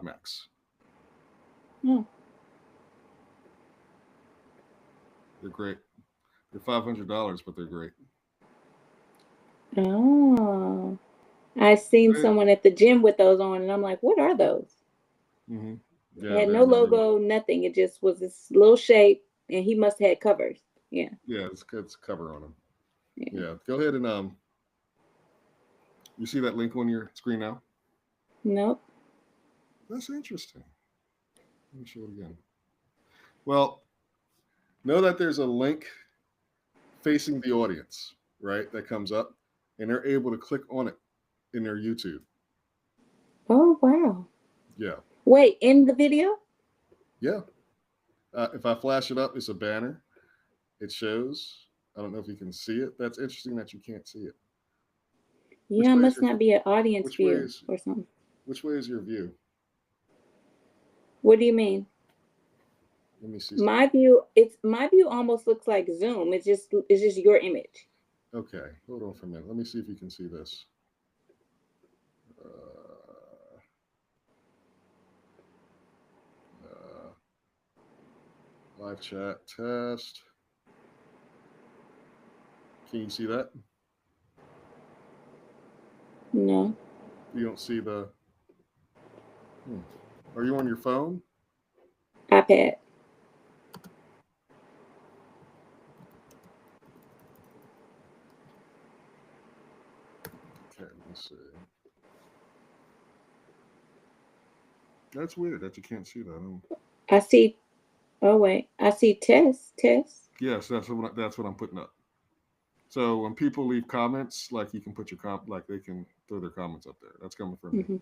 Dog Max. Hmm. They're great. They're $500, but they're great. Oh, I seen someone at the gym with those on, and I'm like, what are those? Mm-hmm. It Yeah, had they're no really. logo, nothing. It just was this little shape, and he must have had covers. Yeah, Yeah, it's cover on them. yeah. Yeah, go ahead and you see that link on your screen now? Nope. That's interesting. Let me show it again. Well, know that there's a link facing the audience, right? That comes up, and they're able to click on it in their YouTube. Oh wow. Yeah, Wait, in the video? yeah. If I flash it up, it's a banner. It shows. I don't know if you can see it. That's interesting that you can't see it. Which Yeah, it way is must your not be an audience which way view is or something. which way is your view? What do you mean? Let me see something. My view almost looks like Zoom. It's just your image. Okay, hold on for a minute. Let me see if you can see this. Uh, uh, live chat test. Can you see that? No. You don't see the. Hmm. Are you on your phone? iPad. Okay, let me see. That's weird that you can't see that. I see oh wait. I see test. Yes, that's what I'm putting up. So when people leave comments, like you can put your like they can throw their comments up there. That's coming from me. Hmm.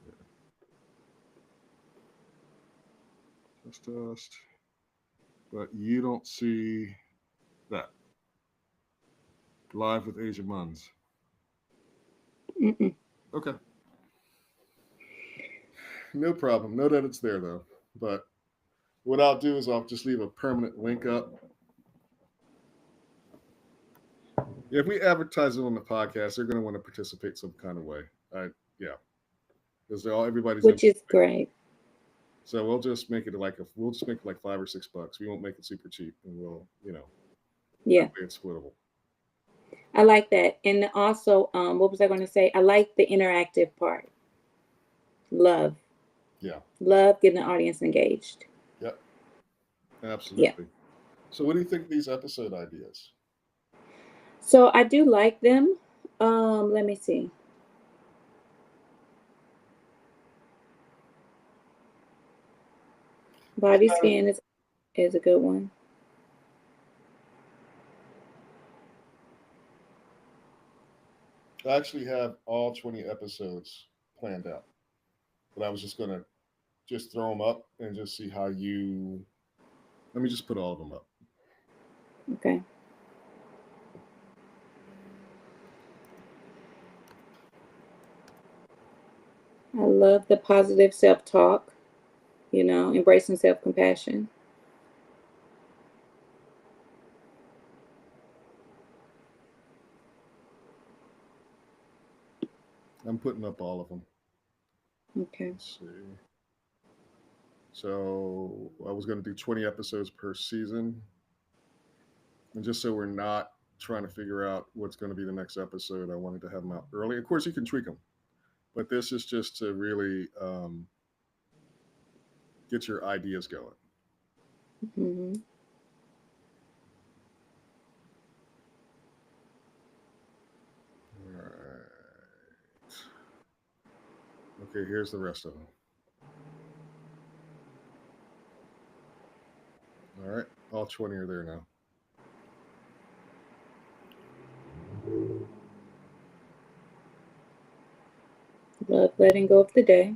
Yeah. Test. But you don't see that live with Asia Muns. Mm-mm. Okay, no problem. Know that it's there though. But what I'll do is I'll just leave a permanent link up. If we advertise it on the podcast, they're going to want to participate some kind of way. Yeah, because everybody's Which is interested. great. So we'll just make it like $5 or $6. We won't make it super cheap, and that Yeah. way it's splittable. I like that. And also, what was I going to say? I like the interactive part. Love. Yeah, Love getting the audience engaged. yep, Yeah. absolutely. So what do you think of these episode ideas? So I do like them. Let me see. Body scan is a good one. I actually have all 20 episodes planned out, but I was just gonna just throw them up and just see how you. Let me just put all of them up. Okay. I love the positive self-talk, embracing self-compassion. I'm putting up all of them. Okay. Let's see. So I was going to do 20 episodes per season, and just so we're not trying to figure out what's going to be the next episode, I wanted to have them out early. Of course, you can tweak them, but this is just to really get your ideas going. Hmm. All right. Okay, here's the rest of them. All right, all 20 are there now. Love letting go of the day.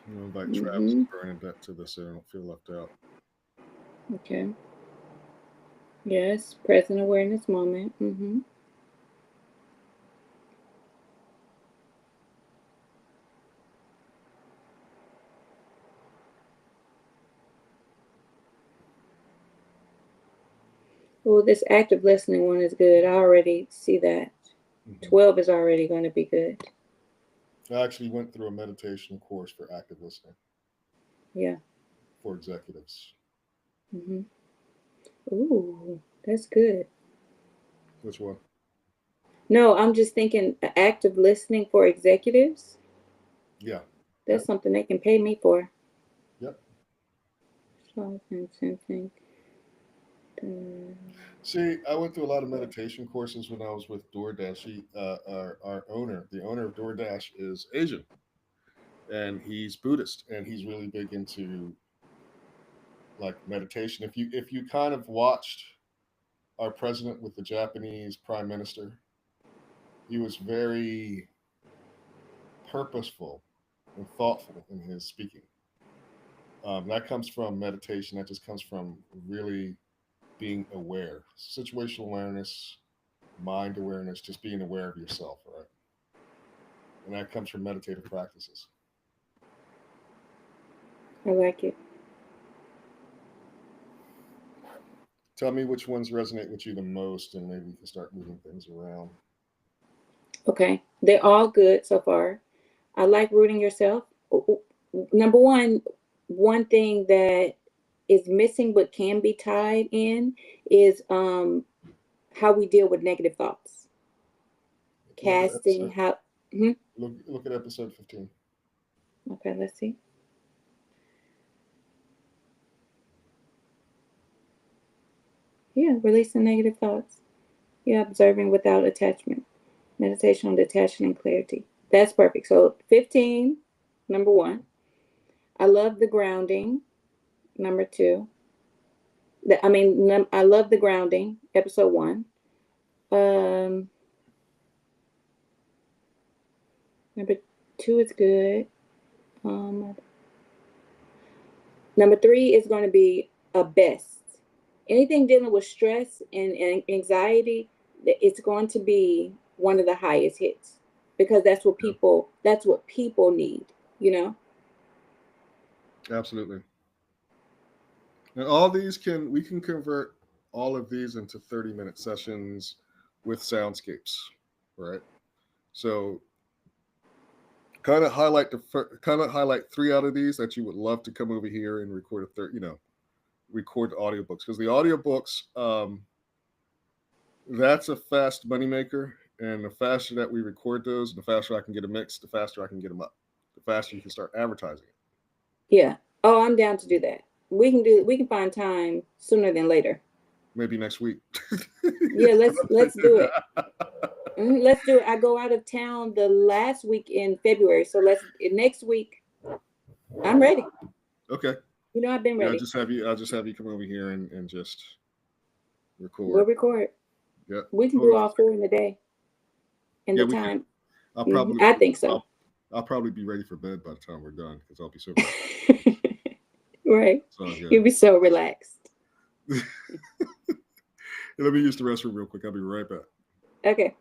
I'm gonna invite Travis Hmm. and Bernadette to this so I don't feel left out. Okay. Yes. Present awareness moment. Well, this active listening one is good. I already see that. Mhm. 12 is already going to be good. I actually went through a meditation course for active listening Yeah. for executives. hmm Ooh, that's good. Which one? No, I'm just thinking active listening for executives. Yeah. That's Yep. something they can pay me for. Yep. Something. See, I went through a lot of meditation courses when I was with DoorDash. Our owner, the owner of DoorDash, is Asian, and he's Buddhist, and he's really big into like meditation. If you kind of watched our president with the Japanese prime minister, he was very purposeful and thoughtful in his speaking. That comes from meditation. That just comes from really being aware, situational awareness, mind awareness, just being aware of yourself, right? And that comes from meditative practices. I like it. Tell me which ones resonate with you the most, and maybe we can start moving things around. Okay. They're all good so far. I like rooting yourself. Number one thing that is missing but can be tied in is how we deal with negative thoughts. Look at Casting episode. how mhm. Look at episode 15. Okay, let's see. Yeah, releasing negative thoughts. Yeah, observing without attachment. Meditation on detachment and clarity. That's perfect. So 15, number one. I love the grounding, number two. I love the grounding, episode one. Um, number two is good. Um, Number three is going to be a best. Anything dealing with stress and anxiety, it's going to be one of the highest hits because Yeah, that's what people need, you know? absolutely. And all these can we can convert all of these into 30-minute sessions with soundscapes, right? So kind of highlight three out of these that you would love to come over here and record a third, record the audiobooks because the audiobooks, that's a fast moneymaker. And the faster that we record those, the faster I can get them mixed, the faster I can get them up, the faster you can start advertising it. Yeah. Oh, I'm down to do that. We can find time sooner than later. Maybe next week. Yeah, let's do it. Let's do it. I go out of town the last week in February, so let's next week. I'm ready. Okay. You know, I've been Yeah, ready. I'll just have you come over here and just We'll record. record. Yeah. We can do Totally. all four in the day in Yeah, the we can. time. I'll probably I think so. I'll probably be ready for bed by the time we're done because I'll be so rested. Right. It's all good. You'll be so relaxed. Let me use the restroom real quick. I'll be right back. Okay.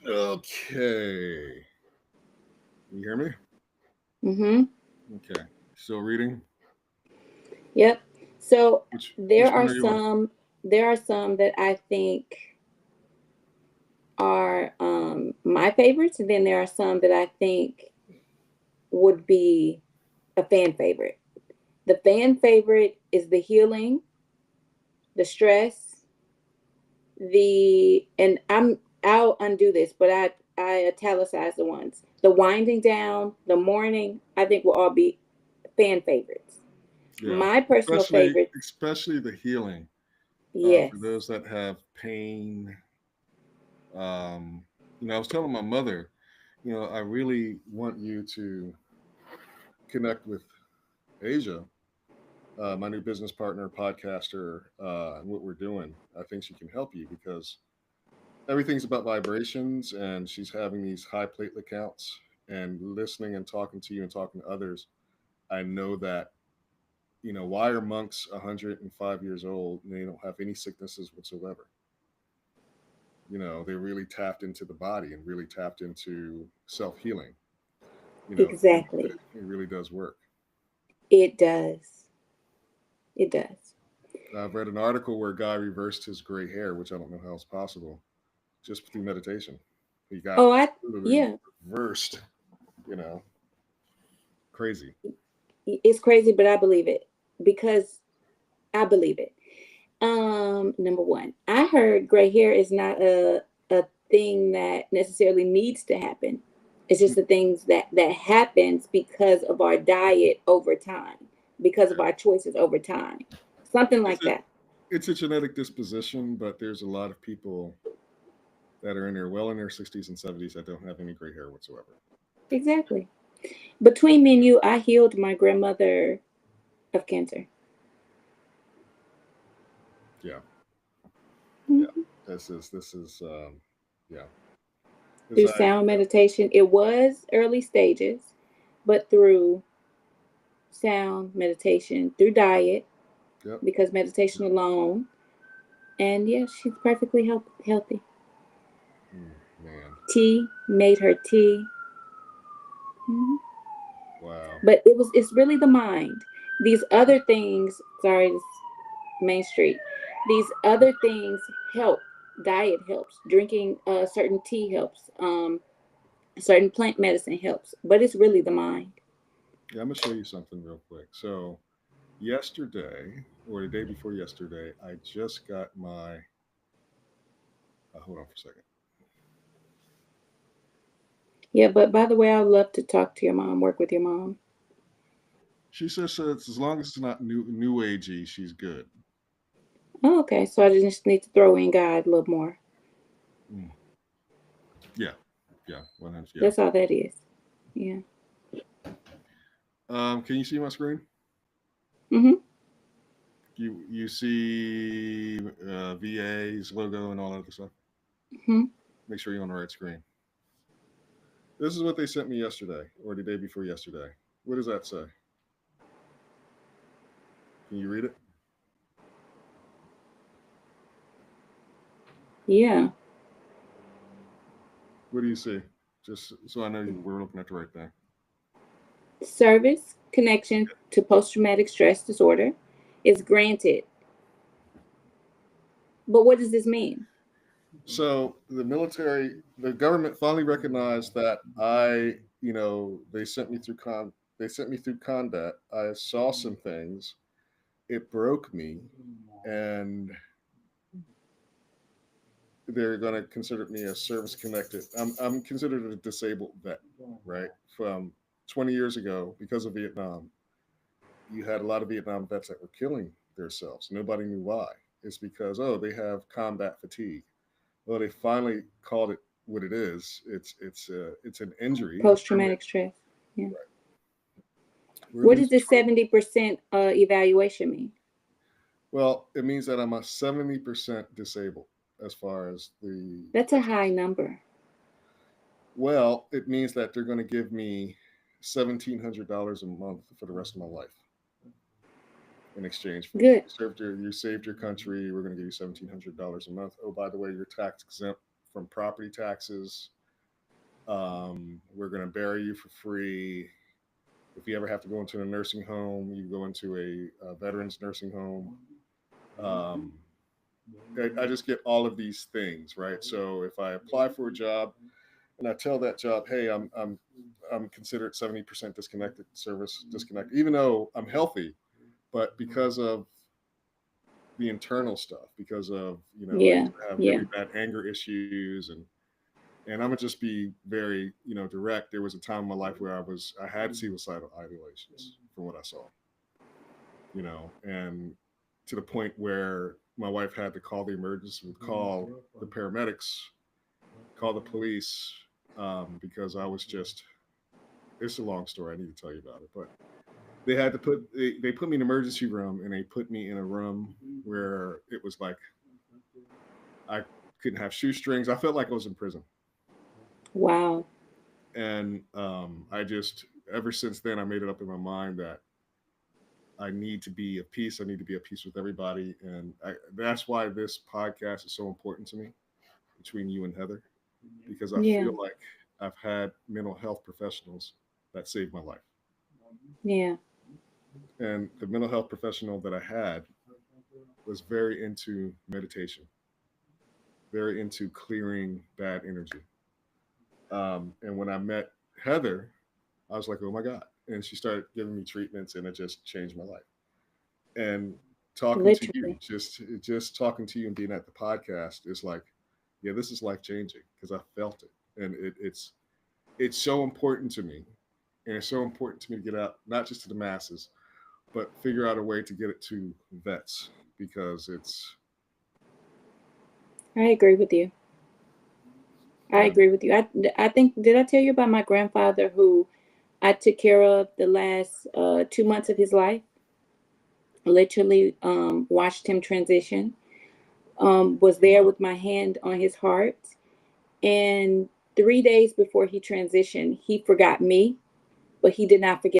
Okay. You hear me? Mm-hmm. Okay. Still reading? Yep. So Which one are you on? there are some that I think are my favorites, and then there are some that I think would be a fan favorite. The fan favorite is The Healing the stress, and I'll undo this, but I italicize the ones. The winding down, the morning, I think will all be fan favorites. Yeah, My personal favorite, especially the healing yes. for those that have pain. I was telling my mother, I really want you to connect with Asia, my new business partner, podcaster, and what we're doing. I think she can help you because everything's about vibrations, and she's having these high platelet counts and listening and talking to you and talking to others. I know that, why are monks 105 years old and they don't have any sicknesses whatsoever? They really tapped into the body and really tapped into self healing. And Exactly. it really does work. It does. It does. I've read an article where a guy reversed his gray hair, which I don't know how it's possible, just through meditation. He got Oh, literally yeah, reversed, you know, crazy. it's crazy, but I believe it because I believe it. Number one, I heard gray hair is not a thing that necessarily needs to happen. It's just the things that happens because of our diet over time, because of our choices over time, something It's like a, that. it's a genetic disposition, but there's a lot of people that are well in their 60s and 70s that don't have any gray hair whatsoever. Exactly. Between me and you, I healed my grandmother of cancer. Yeah, yeah. Mhm. This is yeah. Because Through sound meditation, it was early stages, but through sound meditation, through diet, yep. because meditation alone, and yeah, she's perfectly healthy. Man, Tea made her tea. Mhm. wow. But it's really the mind. These other things, sorry, this Main Street. These other things help. Diet helps. Drinking certain tea helps. Certain plant medicine helps. But it's really the mind. Yeah, I'm gonna show you something real quick. So yesterday or the day before yesterday, I just got my. Hold on for a second. Yeah, but by the way, I'd love to talk to your mom, work with your mom. She says it's as long as it's not new agey, she's good. Oh, okay. So I just need to throw in God a little more. Mm. Yeah, yeah, 100. Yeah. That's all that is. Yeah. Can you see my screen? Mm-hmm. You see VA's logo and all that other stuff. Mm-hmm. Make sure you're on the right screen. This is what they sent me yesterday or the day before yesterday. What does that say? Can you read it? Yeah. What do you see? Just so I know we're looking at the right thing. Service connection to post traumatic stress disorder is granted. But what does this mean? So the government finally recognized that they sent me through they sent me through combat. I saw some things. It broke me, and they're going to consider me a service connected. I'm considered a disabled vet, right? From 20 years ago, because of Vietnam, you had a lot of Vietnam vets that were killing themselves. Nobody knew why. It's because they have combat fatigue. Well, they finally called it what it is. It's an injury. It's Post permanent. traumatic stress. Yeah. Right. We're What does losing this track. 70% evaluation mean? Well, it means that I'm a 70% disabled as far as the. That's a high number. Well, it means that they're going to give me $1,700 a month for the rest of my life in exchange for Good. you saved your country. We're going to give you $1,700 a month. Oh, by the way, you're tax exempt from property taxes. We're going to bury you for free. If you ever have to go into a nursing home, you go into a veterans nursing home. Um, I just get all of these things, right? So if I apply for a job and I tell that job, hey, I'm considered 70% disconnected, service disconnected, even though I'm healthy, but because of the internal stuff because of, I Yeah. used to have Yeah. really bad anger issues, and I'm gonna just be very, direct. There was a time in my life where I had suicidal ideations from what I saw, and to the point where my wife had to call the emergency, call the paramedics, call the police, because I was just. It's a long story. I need to tell you about it, but they put me in an emergency room, and they put me in a room where it was like I couldn't have shoestrings. I felt like I was in prison, Wow. and I just ever since then I made it up in my mind that I need to be at peace. I need to be at peace with everybody, and that's why this podcast is so important to me, between you and Heather, because I Yeah. feel like I've had mental health professionals that saved my life, Yeah. and the mental health professional that I had was very into meditation, very into clearing bad energy. And when I met Heather, I was like, oh my God. And she started giving me treatments, and it just changed my life. And talking to you, Literally. just talking to you and being at the podcast is like, yeah, this is life changing because I felt it. And it's so important to me. And it's so important to me to get out, not just to the masses, but figure out a way to get it to vets because it's, I agree with you. I yeah. agree with you. I think, did I tell you about my grandfather who I took care of the last 2 months of his life? Literally watched him transition. Was there with my hand on his heart. And 3 days before he transitioned, he forgot me, but he did not forget